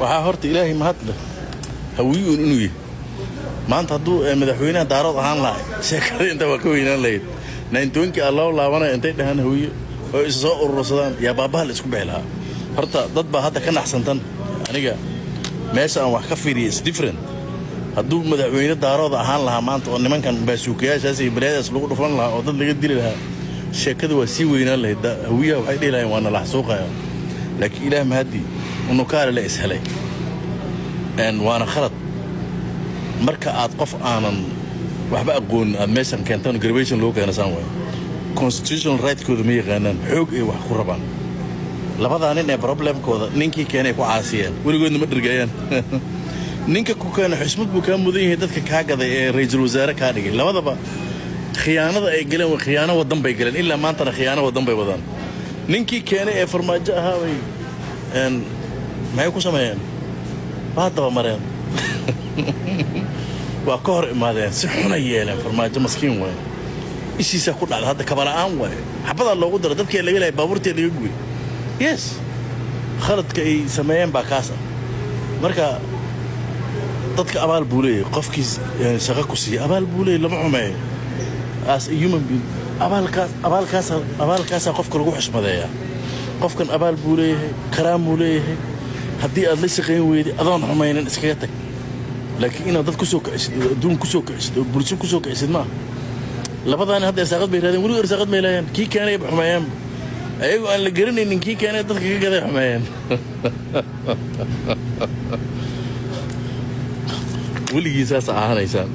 waxaa horta ilaahay mahad leh hawiyuun inuu yahay maanta hadduu madaxweynaha daarood ahaan lahay sheekada inta waa ka weynaan lahayd naintoonkii alloo laabanaya intay dhahaan hawiye oo is soo urursadaan yaa baabaha la isku bixi lahaa horta dad baa hadda ka naxsantan aniga meesha aan wax ka fiiriya is different hadduu madaxweyne daarood ahaan lahaa maanta oo nimankan baasuukayaashaas iyo balaadaas lagu dhufan lahaa oo dad laga dili lahaa sheekada waa sii weynaan lahayd hawiyaha waxay dhihi lahayn waa nalax suuqaya laakiin ilaah mahadii unukaale la ishelay waana khalad marka aad qof aanan waxba aqoon aad meeshan keentaan graduation loo keenasan way constitutional right kooda ma yaqaanaan xoog ay wax ku rabaan labada nin ee problemkooda ninkii keenay ku caasiyeen weligoodna ma dhirgayaan ninka ku keenay xismad buu ka mudan yahay dadka ka gaday ee ra'iisul wasaare ka dhigay labadaba khiyaanada ay galeen waa khiyaano wadan bay galeen ilaa maanta khiyaano wadan bay wadaan ninkii keenay ee farmaajo ahaa way maxay ku sameeyeen baadaba mareen waa ka hor imaadeen si xun ay yeeleen farmaajo maskiin way ishiisa ku dhacday hadda kabala'aan way xabada loogu daro dadkii laga leeyahay baabuurtii laga guuy yes khaladka ay sameeyeen baa kaasa marka dadka abaal buu leeyahay qofkii shaqo ku siiyay abaal buu leeyahay lama xumeeyo as a human being abaalkaas qofka lagu xushmadeeyaa qofkan abaal buu leeyahay karaam buu leeyahay haddii aad la shaqayn weyday adoon xumaynan iskaga tag laakiin inaad dad ku soo kicisid adduun ku soo kicisid oo bulsho ku soo kicisid maaha labadaani hadda irsaaqad bay raadeen weliba irsaaqad may laayeen kii keenay ba xumeeyaan ayagoo aan la garanaynin kii keenay dadka ka gaday xumeeyaan weligii saas ahaanaysaan